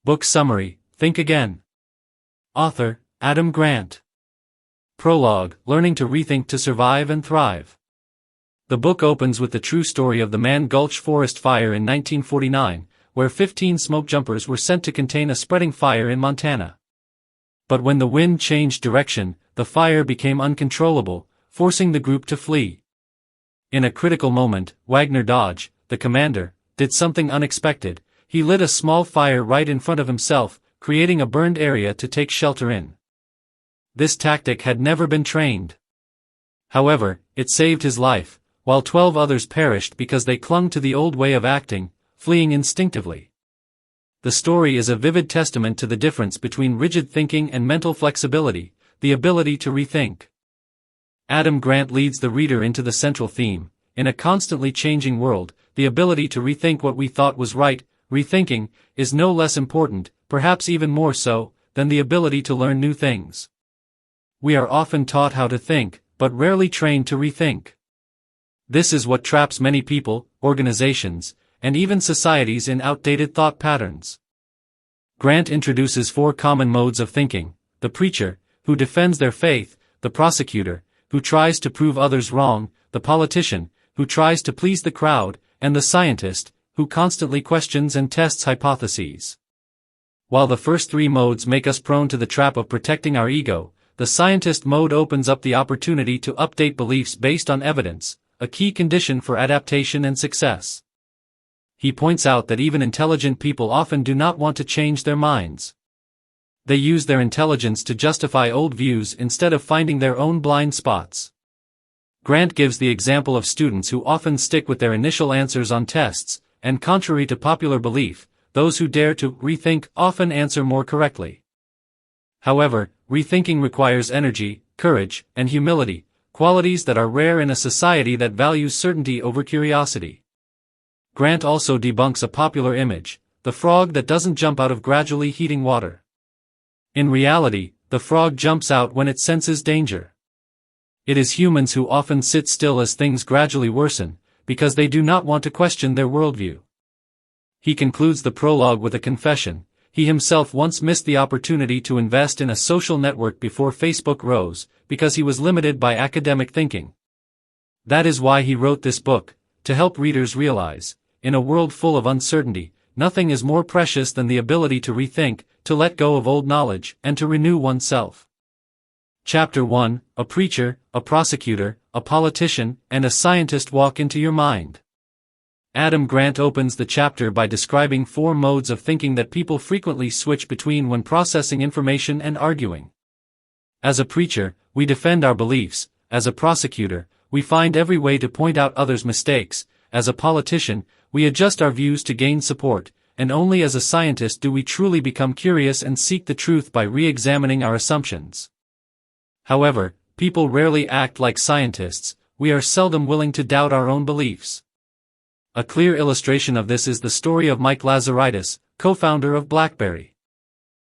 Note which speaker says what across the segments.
Speaker 1: Book summary: Think Again. Author: Adam Grant. Prologue: Learning to Rethink to Survive and Thrive. The book opens with the true story of the Man Gulch forest fire in 1949, where 15 smoke jumpers were sent to contain a spreading fire in Montana. But when the wind changed direction, the fire became uncontrollable, forcing the group to flee. In a critical moment, Wagner Dodge, the commander, did something unexpected. He lit a small fire right in front of himself, creating a burned area to take shelter in. This tactic had never been trained. However, it saved his life, while 12 others perished because they clung to the old way of acting, fleeing instinctively. The story is a vivid testament to the difference between rigid thinking and mental flexibility, the ability to rethink. Adam Grant leads the reader into the central theme: in a constantly changing world, the ability to rethink what we thought was right. Rethinking is no less important, perhaps even more so, than the ability to learn new things. We are often taught how to think, but rarely trained to rethink. This is what traps many people, organizations, and even societies in outdated thought patterns. Grant introduces 4 common modes of thinking: the preacher, who defends their faith; the prosecutor, who tries to prove others wrong; the politician, who tries to please the crowd; and the scientist, who constantly questions and tests hypotheses. While the first 3 modes make us prone to the trap of protecting our ego, the scientist mode opens up the opportunity to update beliefs based on evidence, a key condition for adaptation and success. He points out that even intelligent people often do not want to change their minds. They use their intelligence to justify old views instead of finding their own blind spots. Grant gives the example of students who often stick with their initial answers on tests, and contrary to popular belief, those who dare to rethink often answer more correctly. However, rethinking requires energy, courage, and humility, qualities that are rare in a society that values certainty over curiosity. Grant also debunks a popular image: the frog that doesn't jump out of gradually heating water. In reality, the frog jumps out when it senses danger. It is humans who often sit still as things gradually worsen, because they do not want to question their worldview. He concludes the prologue with a confession: he himself once missed the opportunity to invest in a social network before Facebook rose, because he was limited by academic thinking. That is why he wrote this book, to help readers realize, in a world full of uncertainty, nothing is more precious than the ability to rethink, to let go of old knowledge, and to renew oneself. Chapter 1: A preacher, a prosecutor, a politician, and a scientist walk into your mind. Adam Grant opens the chapter by describing 4 modes of thinking that people frequently switch between when processing information and arguing. As a preacher, we defend our beliefs; as a prosecutor, we find every way to point out others' mistakes; as a politician, we adjust our views to gain support; and only as a scientist do we truly become curious and seek the truth by re-examining our assumptions. However, people rarely act like scientists; we are seldom willing to doubt our own beliefs. A clear illustration of this is the story of Mike Lazaridis, co-founder of BlackBerry.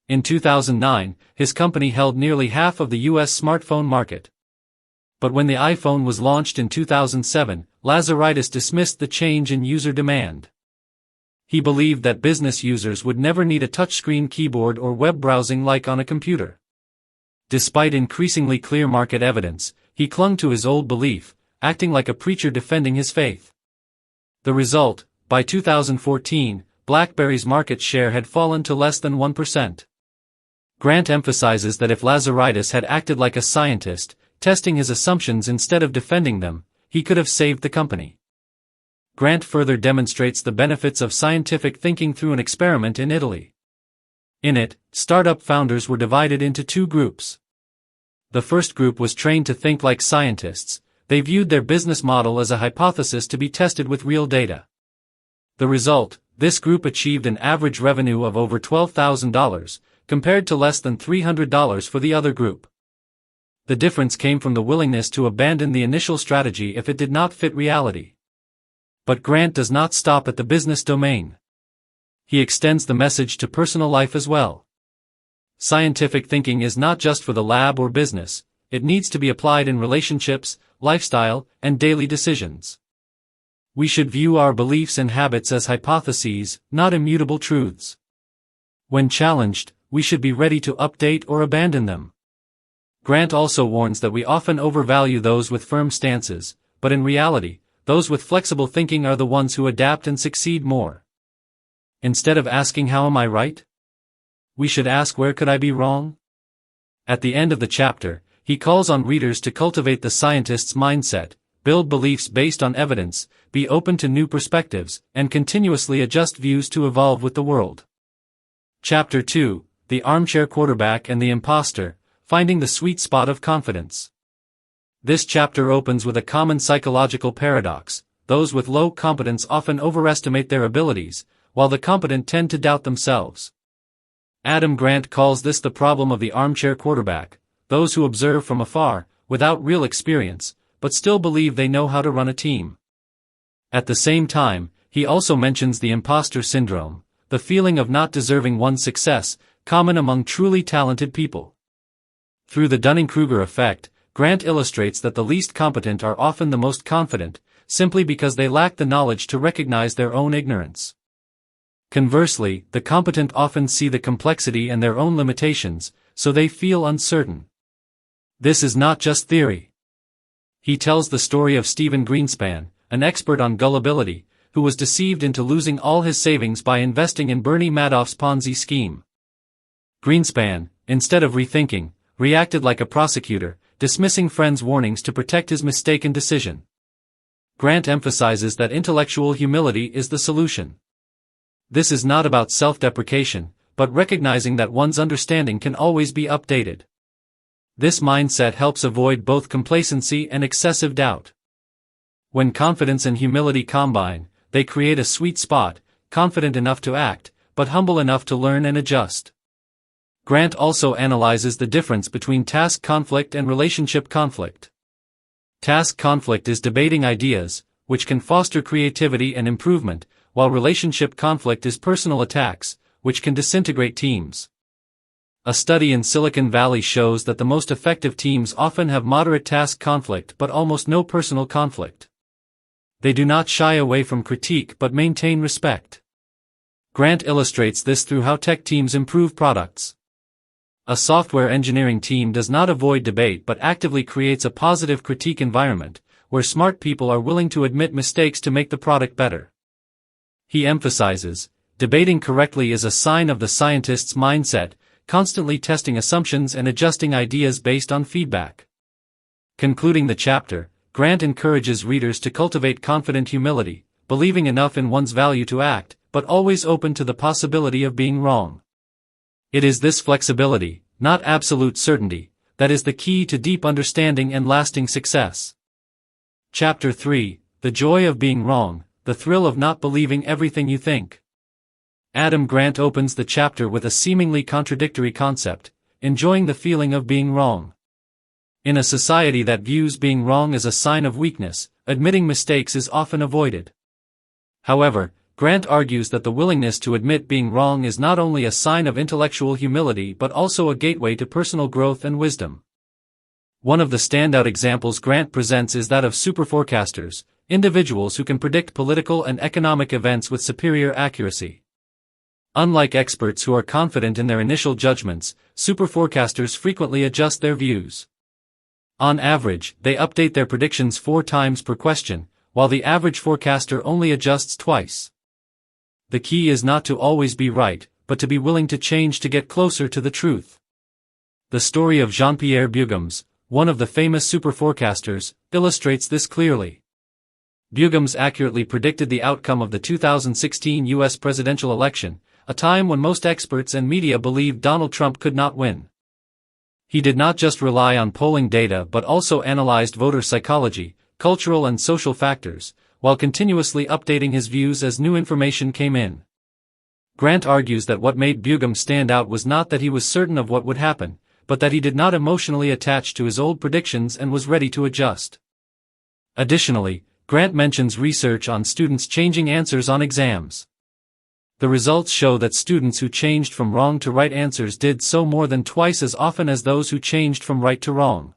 Speaker 1: In 2009, his company held nearly half of the U.S. smartphone market. But when the iPhone was launched in 2007, Lazaridis dismissed the change in user demand. He believed that business users would never need a touchscreen keyboard or web browsing like on a computer. Despite increasingly clear market evidence, he clung to his old belief, acting like a preacher defending his faith. The result: by 2014, BlackBerry's market share had fallen to less than 1%. Grant emphasizes that if Lazaridis had acted like a scientist, testing his assumptions instead of defending them, he could have saved the company. Grant further demonstrates the benefits of scientific thinking through an experiment in Italy. In it, startup founders were divided into 2 groups. The first group was trained to think like scientists; they viewed their business model as a hypothesis to be tested with real data. The result: this group achieved an average revenue of over $12,000, compared to less than $300 for the other group. The difference came from the willingness to abandon the initial strategy if it did not fit reality. But Grant does not stop at the business domain. He extends the message to personal life as well. Scientific thinking is not just for the lab or business; it needs to be applied in relationships, lifestyle, and daily decisions. We should view our beliefs and habits as hypotheses, not immutable truths. When challenged, we should be ready to update or abandon them. Grant also warns that we often overvalue those with firm stances, but in reality, those with flexible thinking are the ones who adapt and succeed more. Instead of asking how am I right? We should ask where could I be wrong? At the end of the chapter, he calls on readers to cultivate the scientist's mindset, build beliefs based on evidence, be open to new perspectives, and continuously adjust views to evolve with the world. Chapter 2, The Armchair Quarterback and the Imposter, Finding the Sweet Spot of Confidence. This chapter opens with a common psychological paradox: those with low competence often overestimate their abilities, while the competent tend to doubt themselves. Adam Grant calls this the problem of the armchair quarterback, those who observe from afar, without real experience, but still believe they know how to run a team. At the same time, he also mentions the imposter syndrome, the feeling of not deserving one's success, common among truly talented people. Through the Dunning-Kruger effect, Grant illustrates that the least competent are often the most confident, simply because they lack the knowledge to recognize their own ignorance. Conversely, the competent often see the complexity and their own limitations, so they feel uncertain. This is not just theory. He tells the story of Stephen Greenspan, an expert on gullibility, who was deceived into losing all his savings by investing in Bernie Madoff's Ponzi scheme. Greenspan, instead of rethinking, reacted like a prosecutor, dismissing friends' warnings to protect his mistaken decision. Grant emphasizes that intellectual humility is the solution. This is not about self-deprecation, but recognizing that one's understanding can always be updated. This mindset helps avoid both complacency and excessive doubt. When confidence and humility combine, they create a sweet spot, confident enough to act, but humble enough to learn and adjust. Grant also analyzes the difference between task conflict and relationship conflict. Task conflict is debating ideas, which can foster creativity and improvement, while relationship conflict is personal attacks, which can disintegrate teams. A study in Silicon Valley shows that the most effective teams often have moderate task conflict but almost no personal conflict. They do not shy away from critique but maintain respect. Grant illustrates this through how tech teams improve products. A software engineering team does not avoid debate but actively creates a positive critique environment, where smart people are willing to admit mistakes to make the product better. He emphasizes, debating correctly is a sign of the scientist's mindset, constantly testing assumptions and adjusting ideas based on feedback. Concluding the chapter, Grant encourages readers to cultivate confident humility, believing enough in one's value to act, but always open to the possibility of being wrong. It is this flexibility, not absolute certainty, that is the key to deep understanding and lasting success. Chapter 3, The Joy of Being Wrong, the Thrill of Not Believing Everything You Think. Adam Grant opens the chapter with a seemingly contradictory concept: enjoying the feeling of being wrong. In a society that views being wrong as a sign of weakness, admitting mistakes is often avoided. However, Grant argues that the willingness to admit being wrong is not only a sign of intellectual humility but also a gateway to personal growth and wisdom. One of the standout examples Grant presents is that of superforecasters, individuals who can predict political and economic events with superior accuracy. Unlike experts who are confident in their initial judgments, superforecasters frequently adjust their views. On average, they update their predictions 4 times per question, while the average forecaster only adjusts twice. The key is not to always be right, but to be willing to change to get closer to the truth. The story of Jean-Pierre Beugams, one of the famous superforecasters, illustrates this clearly. Beugams accurately predicted the outcome of the 2016 U.S. presidential election, a time when most experts and media believed Donald Trump could not win. He did not just rely on polling data but also analyzed voter psychology, cultural and social factors, while continuously updating his views as new information came in. Grant argues that what made Beugams stand out was not that he was certain of what would happen, but that he did not emotionally attach to his old predictions and was ready to adjust. Additionally, Grant mentions research on students changing answers on exams. The results show that students who changed from wrong to right answers did so more than twice as often as those who changed from right to wrong.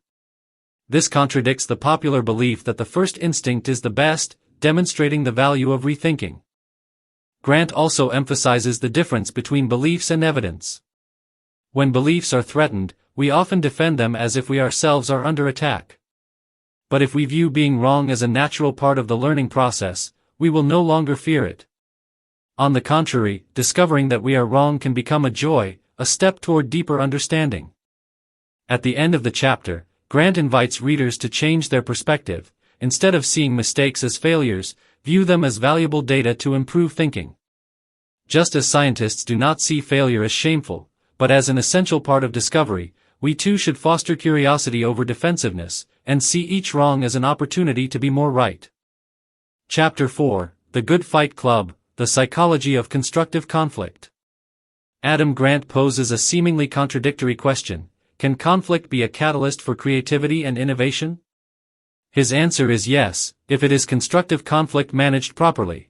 Speaker 1: This contradicts the popular belief that the first instinct is the best, demonstrating the value of rethinking. Grant also emphasizes the difference between beliefs and evidence. When beliefs are threatened, we often defend them as if we ourselves are under attack. But if we view being wrong as a natural part of the learning process, we will no longer fear it. On the contrary, discovering that we are wrong can become a joy, a step toward deeper understanding. At the end of the chapter, Grant invites readers to change their perspective. Instead of seeing mistakes as failures, view them as valuable data to improve thinking. Just as scientists do not see failure as shameful, but as an essential part of discovery, we too should foster curiosity over defensiveness, and see each wrong as an opportunity to be more right. Chapter 4, The Good Fight Club, The Psychology of Constructive Conflict. Adam Grant poses a seemingly contradictory question: can conflict be a catalyst for creativity and innovation? His answer is yes, if it is constructive conflict managed properly.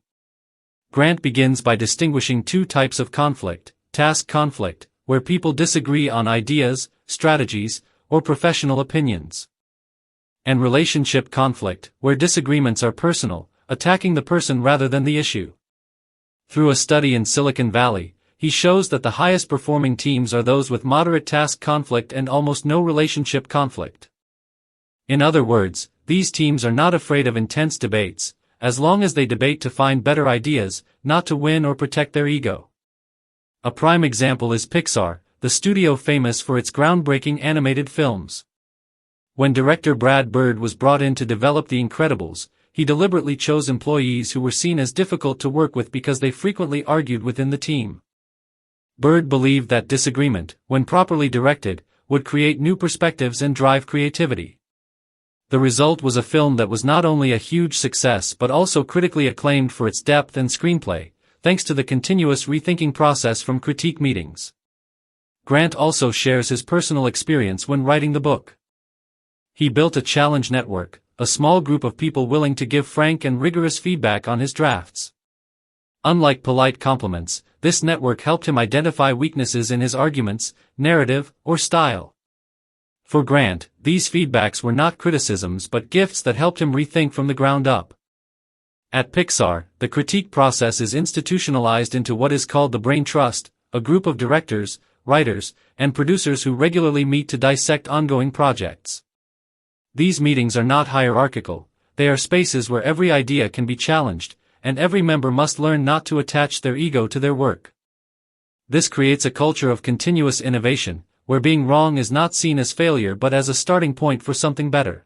Speaker 1: Grant begins by distinguishing two types of conflict: task conflict, where people disagree on ideas, strategies, or professional opinions, and relationship conflict, where disagreements are personal, attacking the person rather than the issue. Through a study in Silicon Valley, he shows that the highest performing teams are those with moderate task conflict and almost no relationship conflict. In other words, these teams are not afraid of intense debates, as long as they debate to find better ideas, not to win or protect their ego. A prime example is Pixar, the studio famous for its groundbreaking animated films. When director Brad Bird was brought in to develop The Incredibles, he deliberately chose employees who were seen as difficult to work with because they frequently argued within the team. Bird believed that disagreement, when properly directed, would create new perspectives and drive creativity. The result was a film that was not only a huge success but also critically acclaimed for its depth and screenplay, thanks to the continuous rethinking process from critique meetings. Grant also shares his personal experience when writing the book. He built a challenge network, a small group of people willing to give frank and rigorous feedback on his drafts. Unlike polite compliments, this network helped him identify weaknesses in his arguments, narrative, or style. For Grant, these feedbacks were not criticisms but gifts that helped him rethink from the ground up. At Pixar, the critique process is institutionalized into what is called the Brain Trust, a group of directors, writers, and producers who regularly meet to dissect ongoing projects. These meetings are not hierarchical, they are spaces where every idea can be challenged, and every member must learn not to attach their ego to their work. This creates a culture of continuous innovation, where being wrong is not seen as failure but as a starting point for something better.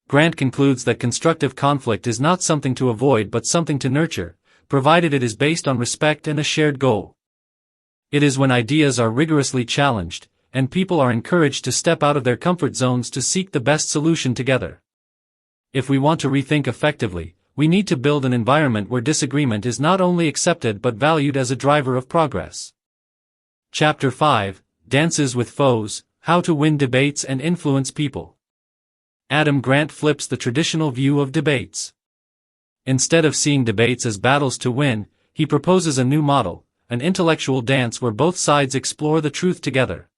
Speaker 1: Grant concludes that constructive conflict is not something to avoid but something to nurture, provided it is based on respect and a shared goal. It is when ideas are rigorously challenged, and people are encouraged to step out of their comfort zones to seek the best solution together. If we want to rethink effectively, we need to build an environment where disagreement is not only accepted but valued as a driver of progress. Chapter 5, Dances with Foes, How to Win Debates and Influence People. Adam Grant flips the traditional view of debates. Instead of seeing debates as battles to win, he proposes a new model, an intellectual dance where both sides explore the truth together.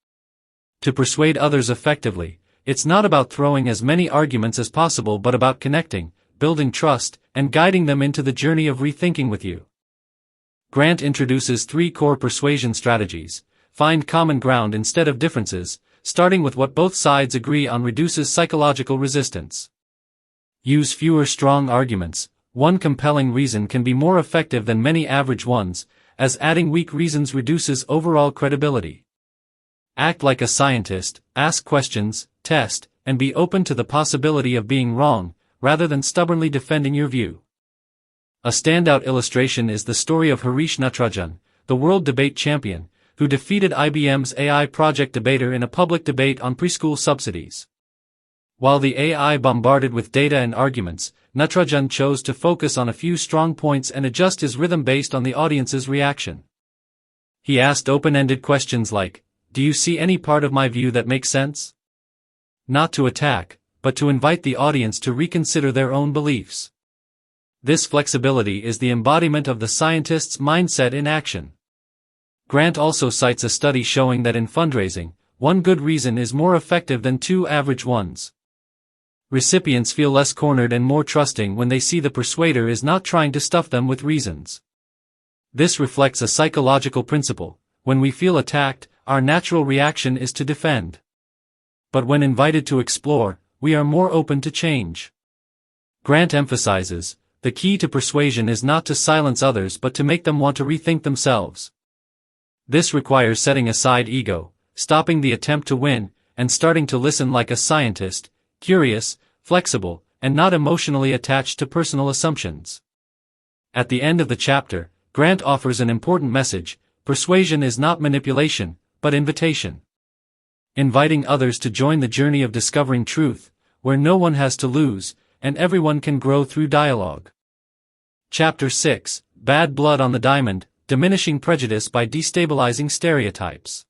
Speaker 1: To persuade others effectively, it's not about throwing as many arguments as possible but about connecting, building trust, and guiding them into the journey of rethinking with you. Grant introduces 3 core persuasion strategies. Find common ground instead of differences, starting with what both sides agree on reduces psychological resistance. Use fewer strong arguments. One compelling reason can be more effective than many average ones, as adding weak reasons reduces overall credibility. Act like a scientist, ask questions, test, and be open to the possibility of being wrong, rather than stubbornly defending your view. A standout illustration is the story of Harish Natarajan, the world debate champion, who defeated IBM's AI project debater in a public debate on preschool subsidies. While the AI bombarded with data and arguments, Natarajan chose to focus on a few strong points and adjust his rhythm based on the audience's reaction. He asked open-ended questions like, "Do you see any part of my view that makes sense?" Not to attack, but to invite the audience to reconsider their own beliefs. This flexibility is the embodiment of the scientist's mindset in action. Grant also cites a study showing that in fundraising, one good reason is more effective than 2 average ones. Recipients feel less cornered and more trusting when they see the persuader is not trying to stuff them with reasons. This reflects a psychological principle. When we feel attacked, our natural reaction is to defend. But when invited to explore, we are more open to change. Grant emphasizes, the key to persuasion is not to silence others but to make them want to rethink themselves. This requires setting aside ego, stopping the attempt to win, and starting to listen like a scientist, curious, flexible, and not emotionally attached to personal assumptions. At the end of the chapter, Grant offers an important message: persuasion is not manipulation, but invitation. Inviting others to join the journey of discovering truth, where no one has to lose, and everyone can grow through dialogue. Chapter 6, Bad Blood on the Diamond, Diminishing Prejudice by Destabilizing Stereotypes.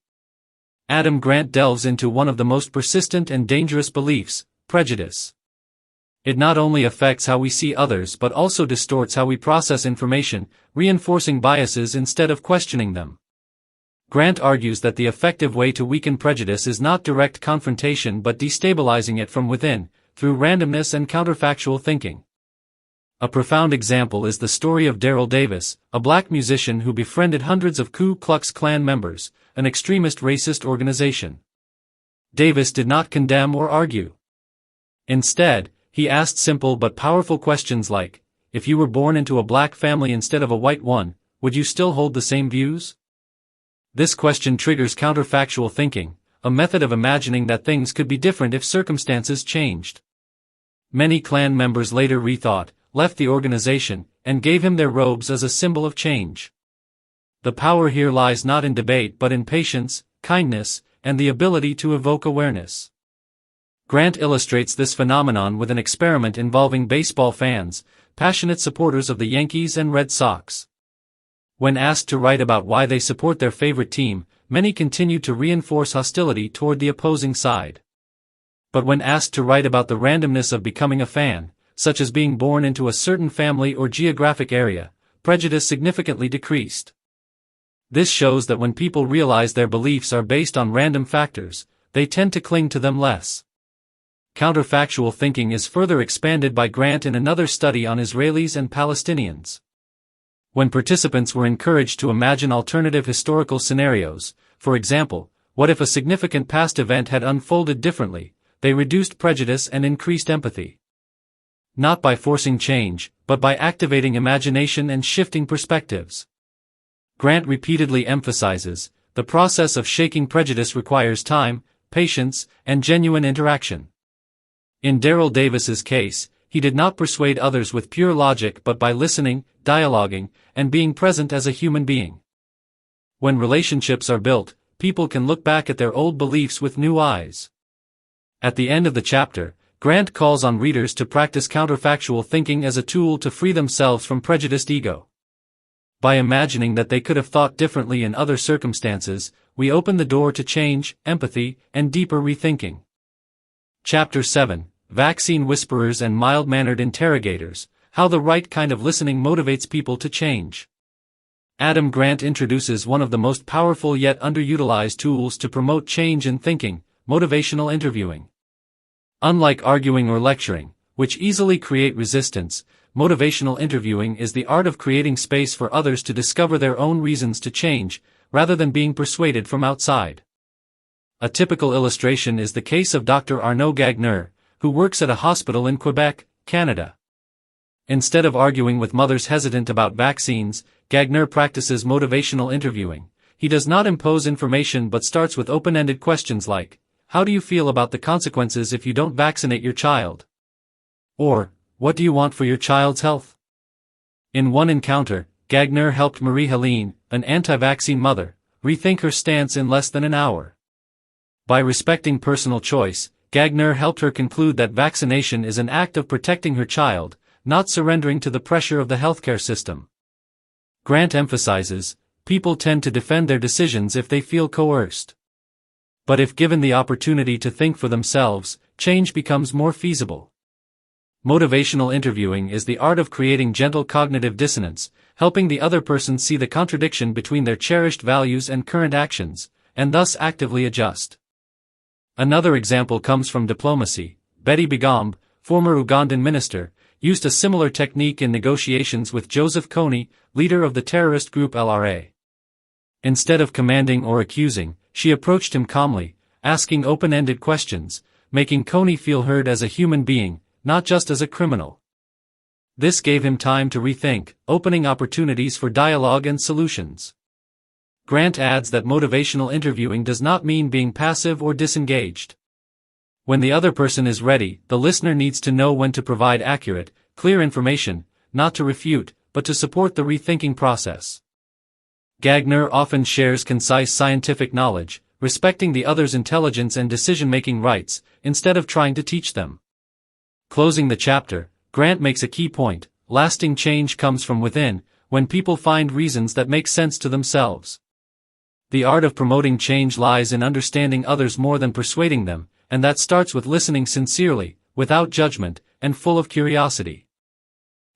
Speaker 1: Adam Grant delves into one of the most persistent and dangerous beliefs, prejudice. It not only affects how we see others but also distorts how we process information, reinforcing biases instead of questioning them. Grant argues that the effective way to weaken prejudice is not direct confrontation but destabilizing it from within, through randomness and counterfactual thinking. A profound example is the story of Daryl Davis, a black musician who befriended hundreds of Ku Klux Klan members, an extremist racist organization. Davis did not condemn or argue. Instead, he asked simple but powerful questions like, if you were born into a black family instead of a white one, would you still hold the same views? This question triggers counterfactual thinking, a method of imagining that things could be different if circumstances changed. Many Klan members later rethought, left the organization, and gave him their robes as a symbol of change. The power here lies not in debate but in patience, kindness, and the ability to evoke awareness. Grant illustrates this phenomenon with an experiment involving baseball fans, passionate supporters of the Yankees and Red Sox. When asked to write about why they support their favorite team, many continued to reinforce hostility toward the opposing side. But when asked to write about the randomness of becoming a fan, such as being born into a certain family or geographic area, prejudice significantly decreased. This shows that when people realize their beliefs are based on random factors, they tend to cling to them less. Counterfactual thinking is further expanded by Grant in another study on Israelis and Palestinians. When participants were encouraged to imagine alternative historical scenarios, for example, what if a significant past event had unfolded differently, they reduced prejudice and increased empathy. Not by forcing change, but by activating imagination and shifting perspectives. Grant repeatedly emphasizes, the process of shaking prejudice requires time, patience, and genuine interaction. In Daryl Davis's case, he did not persuade others with pure logic but by listening, dialoguing, and being present as a human being. When relationships are built, people can look back at their old beliefs with new eyes. At the end of the chapter, Grant calls on readers to practice counterfactual thinking as a tool to free themselves from prejudiced ego. By imagining that they could have thought differently in other circumstances, we open the door to change, empathy, and deeper rethinking. Chapter 7, Vaccine Whisperers and Mild-Mannered Interrogators, How the Right Kind of Listening Motivates People to Change. Adam Grant introduces one of the most powerful yet underutilized tools to promote change in thinking, motivational interviewing. Unlike arguing or lecturing, which easily create resistance, motivational interviewing is the art of creating space for others to discover their own reasons to change, rather than being persuaded from outside. A typical illustration is the case of Dr. Arnaud Gagner, who works at a hospital in Quebec, Canada. Instead of arguing with mothers hesitant about vaccines, Gagner practices motivational interviewing. He does not impose information but starts with open-ended questions like, how do you feel about the consequences if you don't vaccinate your child? Or, what do you want for your child's health? In one encounter, Gagner helped Marie-Helene, an anti-vaccine mother, rethink her stance in less than an hour. By respecting personal choice, Gagner helped her conclude that vaccination is an act of protecting her child, not surrendering to the pressure of the healthcare system. Grant emphasizes, people tend to defend their decisions if they feel coerced. But if given the opportunity to think for themselves, change becomes more feasible. Motivational interviewing is the art of creating gentle cognitive dissonance, helping the other person see the contradiction between their cherished values and current actions, and thus actively adjust. Another example comes from diplomacy. Betty Bigombe, former Ugandan minister, used a similar technique in negotiations with Joseph Kony, leader of the terrorist group LRA. Instead of commanding or accusing, she approached him calmly, asking open-ended questions, making Kony feel heard as a human being, not just as a criminal. This gave him time to rethink, opening opportunities for dialogue and solutions. Grant adds that motivational interviewing does not mean being passive or disengaged. When the other person is ready, the listener needs to know when to provide accurate, clear information, not to refute, but to support the rethinking process. Gagner often shares concise scientific knowledge, respecting the other's intelligence and decision-making rights, instead of trying to teach them. Closing the chapter, Grant makes a key point: lasting change comes from within, when people find reasons that make sense to themselves. The art of promoting change lies in understanding others more than persuading them, and that starts with listening sincerely, without judgment, and full of curiosity.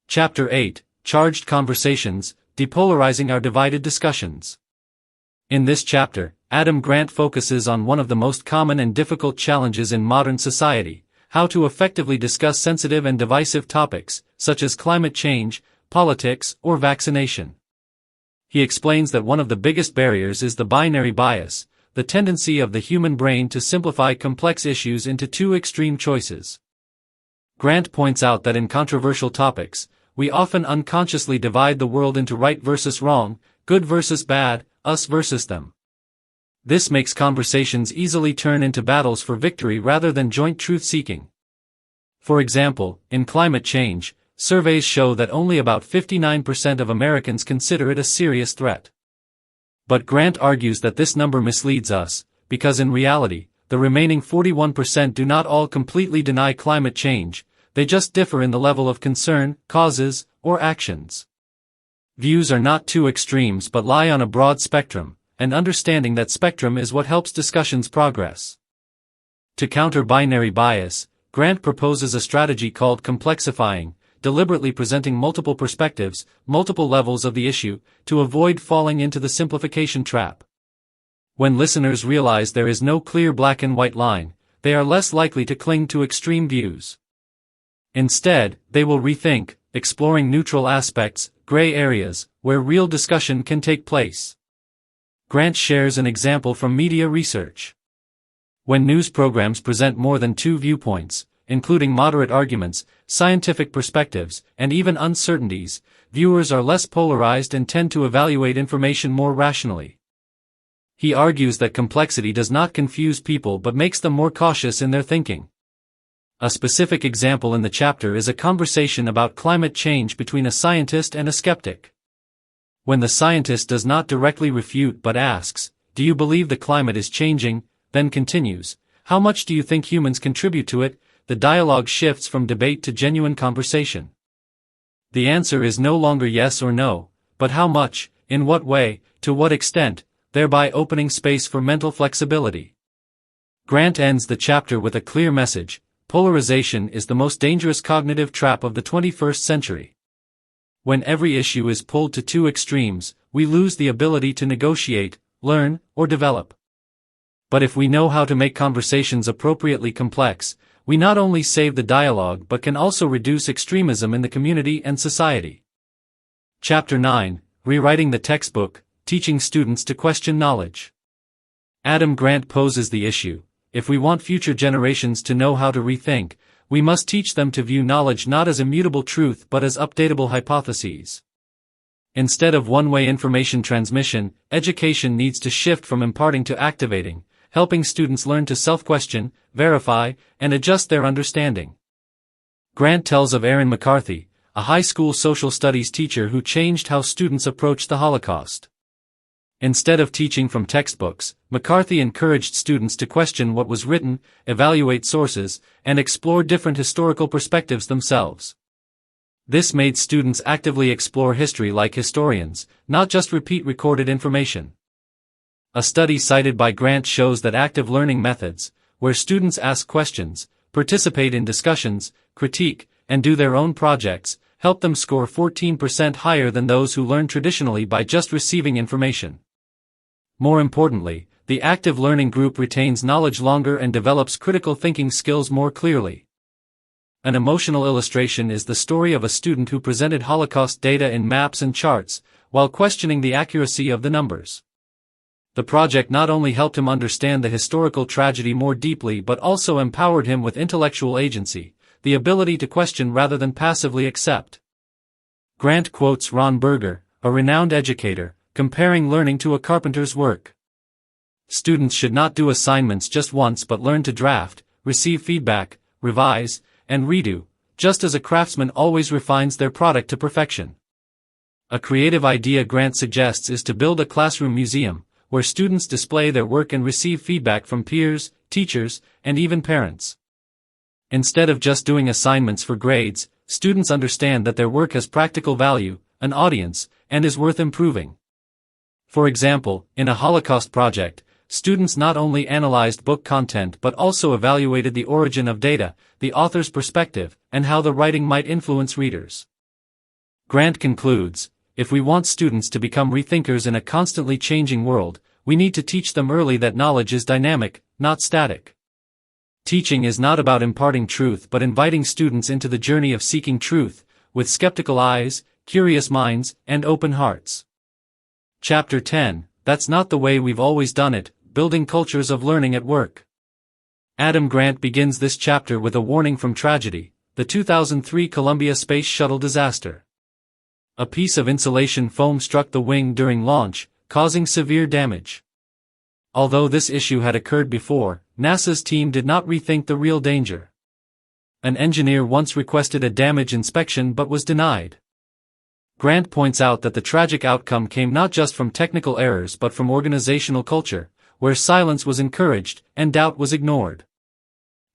Speaker 1: Chapter 8, Charged Conversations, Depolarizing Our Divided Discussions. In this chapter, Adam Grant focuses on one of the most common and difficult challenges in modern society: how to effectively discuss sensitive and divisive topics, such as climate change, politics, or vaccination. He explains that one of the biggest barriers is the binary bias, the tendency of the human brain to simplify complex issues into two extreme choices. Grant points out that in controversial topics, we often unconsciously divide the world into right versus wrong, good versus bad, us versus them. This makes conversations easily turn into battles for victory rather than joint truth-seeking. For example, in climate change, surveys show that only about 59% of Americans consider it a serious threat. But Grant argues that this number misleads us, because in reality, the remaining 41% do not all completely deny climate change, they just differ in the level of concern, causes, or actions. Views are not two extremes but lie on a broad spectrum, and understanding that spectrum is what helps discussions progress. To counter binary bias, Grant proposes a strategy called complexifying, deliberately presenting multiple perspectives, multiple levels of the issue, to avoid falling into the simplification trap. When listeners realize there is no clear black and white line, they are less likely to cling to extreme views. Instead, they will rethink, exploring neutral aspects, gray areas, where real discussion can take place. Grant shares an example from media research. When news programs present more than two viewpoints, including moderate arguments, scientific perspectives, and even uncertainties, viewers are less polarized and tend to evaluate information more rationally. He argues that complexity does not confuse people but makes them more cautious in their thinking. A specific example in the chapter is a conversation about climate change between a scientist and a skeptic. When the scientist does not directly refute but asks, "Do you believe the climate is changing?" then continues, "How much do you think humans contribute to it?" the dialogue shifts from debate to genuine conversation. The answer is no longer yes or no, but how much, in what way, to what extent, thereby opening space for mental flexibility. Grant ends the chapter with a clear message: polarization is the most dangerous cognitive trap of the 21st century. When every issue is pulled to two extremes, we lose the ability to negotiate, learn, or develop. But if we know how to make conversations appropriately complex, we not only save the dialogue but can also reduce extremism in the community and society. Chapter 9, Rewriting the Textbook, Teaching Students to Question Knowledge. Adam Grant poses the issue: if we want future generations to know how to rethink, we must teach them to view knowledge not as immutable truth but as updatable hypotheses. Instead of one-way information transmission, education needs to shift from imparting to activating, helping students learn to self-question, verify, and adjust their understanding. Grant tells of Aaron McCarthy, a high school social studies teacher who changed how students approached the Holocaust. Instead of teaching from textbooks, McCarthy encouraged students to question what was written, evaluate sources, and explore different historical perspectives themselves. This made students actively explore history like historians, not just repeat recorded information. A study cited by Grant shows that active learning methods, where students ask questions, participate in discussions, critique, and do their own projects, help them score 14% higher than those who learn traditionally by just receiving information. More importantly, the active learning group retains knowledge longer and develops critical thinking skills more clearly. An emotional illustration is the story of a student who presented Holocaust data in maps and charts, while questioning the accuracy of the numbers. The project not only helped him understand the historical tragedy more deeply but also empowered him with intellectual agency, the ability to question rather than passively accept. Grant quotes Ron Berger, a renowned educator, comparing learning to a carpenter's work. Students should not do assignments just once but learn to draft, receive feedback, revise, and redo, just as a craftsman always refines their product to perfection. A creative idea Grant suggests is to build a classroom museum, where students display their work and receive feedback from peers, teachers, and even parents. Instead of just doing assignments for grades, students understand that their work has practical value, an audience, and is worth improving. For example, in a Holocaust project, students not only analyzed book content but also evaluated the origin of data, the author's perspective, and how the writing might influence readers. Grant concludes, if we want students to become rethinkers in a constantly changing world, we need to teach them early that knowledge is dynamic, not static. Teaching is not about imparting truth but inviting students into the journey of seeking truth, with skeptical eyes, curious minds, and open hearts. Chapter 10, That's Not the Way We've Always Done It, Building Cultures of Learning at Work. Adam Grant begins this chapter with a warning from tragedy, the 2003 Columbia Space Shuttle disaster. A piece of insulation foam struck the wing during launch, causing severe damage. Although this issue had occurred before, NASA's team did not rethink the real danger. An engineer once requested a damage inspection but was denied. Grant points out that the tragic outcome came not just from technical errors but from organizational culture, where silence was encouraged and doubt was ignored.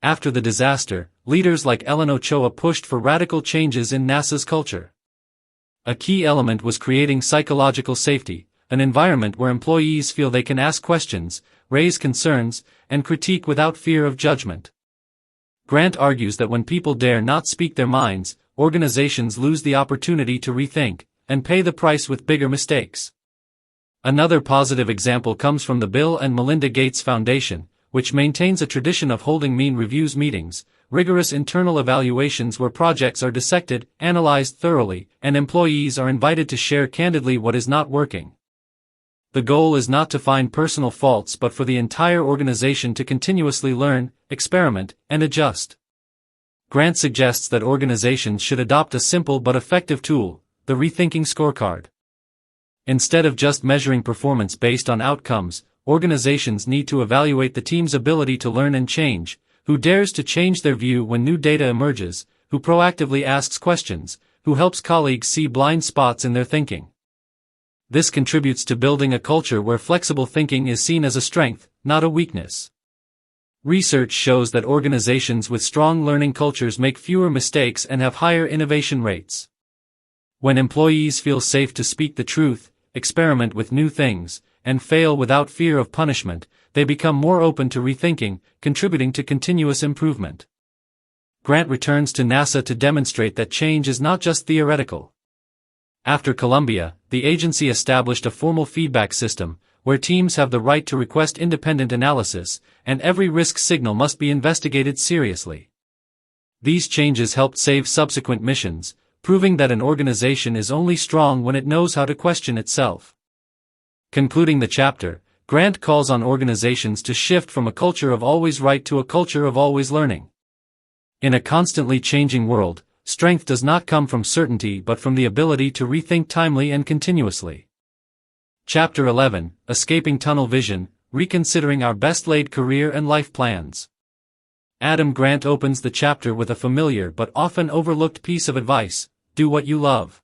Speaker 1: After the disaster, leaders like Ellen Ochoa pushed for radical changes in NASA's culture. A key element was creating psychological safety, an environment where employees feel they can ask questions, raise concerns, and critique without fear of judgment. Grant argues that when people dare not speak their minds, organizations lose the opportunity to rethink, and pay the price with bigger mistakes. Another positive example comes from the Bill and Melinda Gates Foundation, which maintains a tradition of holding mean reviews meetings, rigorous internal evaluations where projects are dissected, analyzed thoroughly, and employees are invited to share candidly what is not working. The goal is not to find personal faults but for the entire organization to continuously learn, experiment, and adjust. Grant suggests that organizations should adopt a simple but effective tool, the rethinking scorecard. Instead of just measuring performance based on outcomes, organizations need to evaluate the team's ability to learn and change, who dares to change their view when new data emerges, who proactively asks questions, who helps colleagues see blind spots in their thinking. This contributes to building a culture where flexible thinking is seen as a strength, not a weakness. Research shows that organizations with strong learning cultures make fewer mistakes and have higher innovation rates. When employees feel safe to speak the truth, experiment with new things, and fail without fear of punishment, they become more open to rethinking, contributing to continuous improvement. Grant returns to NASA to demonstrate that change is not just theoretical. After Columbia, the agency established a formal feedback system, where teams have the right to request independent analysis, and every risk signal must be investigated seriously. These changes helped save subsequent missions, proving that an organization is only strong when it knows how to question itself. Concluding the chapter, Grant calls on organizations to shift from a culture of always right to a culture of always learning. In a constantly changing world, strength does not come from certainty but from the ability to rethink timely and continuously. Chapter 11, Escaping Tunnel Vision, Reconsidering Our Best-Laid Career and Life Plans. Adam Grant opens the chapter with a familiar but often overlooked piece of advice: do what you love.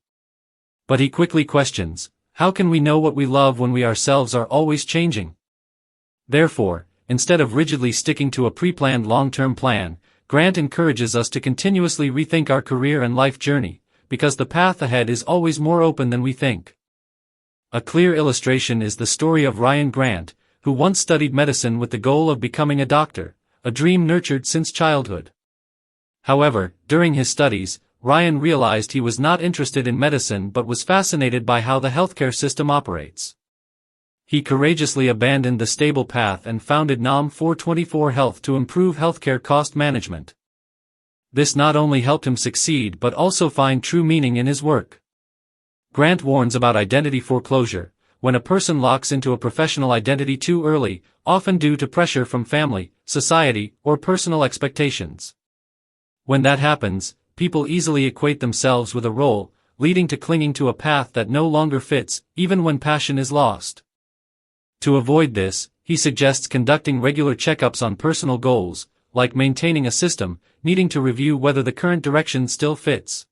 Speaker 1: But he quickly questions, how can we know what we love when we ourselves are always changing? Therefore, instead of rigidly sticking to a pre-planned long-term plan, Grant encourages us to continuously rethink our career and life journey, because the path ahead is always more open than we think. A clear illustration is the story of Ryan Grant, who once studied medicine with the goal of becoming a doctor, a dream nurtured since childhood. However, during his studies, Ryan realized he was not interested in medicine but was fascinated by how the healthcare system operates. He courageously abandoned the stable path and founded NOM 424 Health to improve healthcare cost management. This not only helped him succeed but also find true meaning in his work. Grant warns about identity foreclosure, when a person locks into a professional identity too early, often due to pressure from family, society, or personal expectations. When that happens, people easily equate themselves with a role, leading to clinging to a path that no longer fits, even when passion is lost. To avoid this, he suggests conducting regular checkups on personal goals, like maintaining a system, needing to review whether the current direction still fits.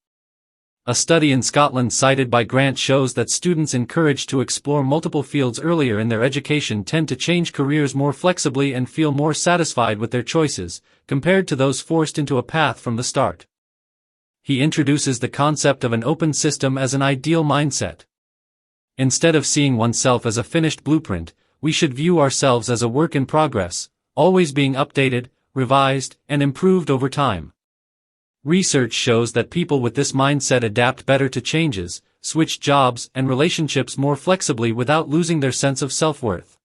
Speaker 1: A study in Scotland cited by Grant shows that students encouraged to explore multiple fields earlier in their education tend to change careers more flexibly and feel more satisfied with their choices, compared to those forced into a path from the start. He introduces the concept of an open system as an ideal mindset. Instead of seeing oneself as a finished blueprint, we should view ourselves as a work in progress, always being updated, revised, and improved over time. Research shows that people with this mindset adapt better to changes, switch jobs and relationships more flexibly without losing their sense of self-worth.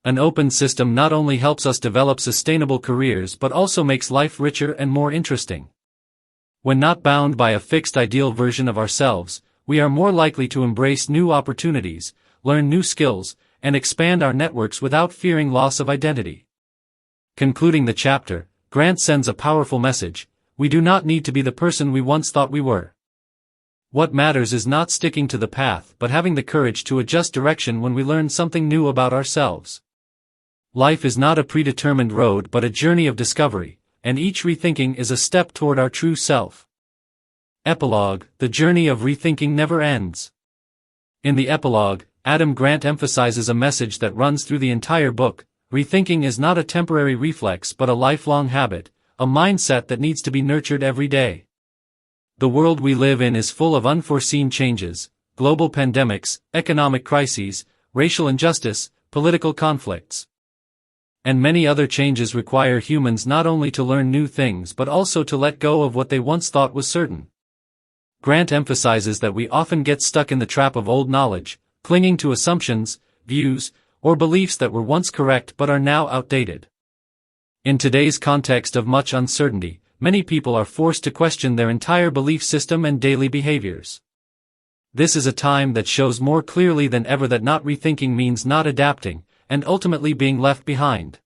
Speaker 1: An open system not only helps us develop sustainable careers but also makes life richer and more interesting. When not bound by a fixed ideal version of ourselves, we are more likely to embrace new opportunities, learn new skills, and expand our networks without fearing loss of identity. Concluding the chapter, Grant sends a powerful message: we do not need to be the person we once thought we were. What matters is not sticking to the path but having the courage to adjust direction when we learn something new about ourselves. Life is not a predetermined road but a journey of discovery, and each rethinking is a step toward our true self. Epilogue: the journey of rethinking never ends. In the epilogue, Adam Grant emphasizes a message that runs through the entire book: rethinking is not a temporary reflex but a lifelong habit, a mindset that needs to be nurtured every day. The world we live in is full of unforeseen changes: global pandemics, economic crises, racial injustice, political conflicts. And many other changes require humans not only to learn new things but also to let go of what they once thought was certain. Grant emphasizes that we often get stuck in the trap of old knowledge, clinging to assumptions, views, or beliefs that were once correct but are now outdated. In today's context of much uncertainty, many people are forced to question their entire belief system and daily behaviors. This is a time that shows more clearly than ever that not rethinking means not adapting, and ultimately being left behind.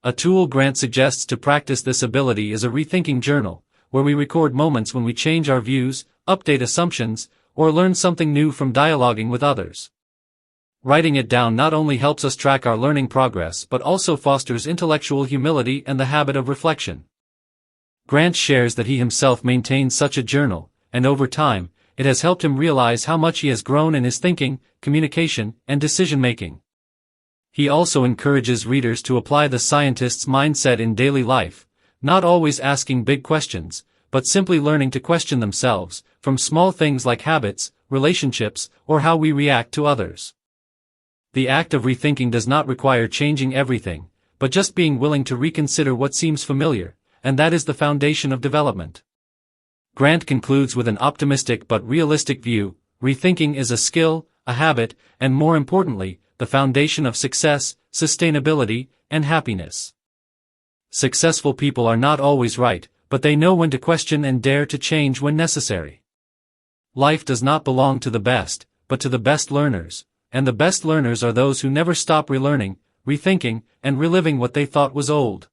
Speaker 1: A tool Grant suggests to practice this ability is a rethinking journal, where we record moments when we change our views, update assumptions, or learn something new from dialoguing with others. Writing it down not only helps us track our learning progress but also fosters intellectual humility and the habit of reflection. Grant shares that he himself maintains such a journal, and over time, it has helped him realize how much he has grown in his thinking, communication, and decision-making. He also encourages readers to apply the scientist's mindset in daily life, not always asking big questions, but simply learning to question themselves, from small things like habits, relationships, or how we react to others. The act of rethinking does not require changing everything, but just being willing to reconsider what seems familiar, and that is the foundation of development. Grant concludes with an optimistic but realistic view: rethinking is a skill, a habit, and more importantly, the foundation of success, sustainability, and happiness. Successful people are not always right, but they know when to question and dare to change when necessary. Life does not belong to the best, but to the best learners, and the best learners are those who never stop relearning, rethinking, and reliving what they thought was old.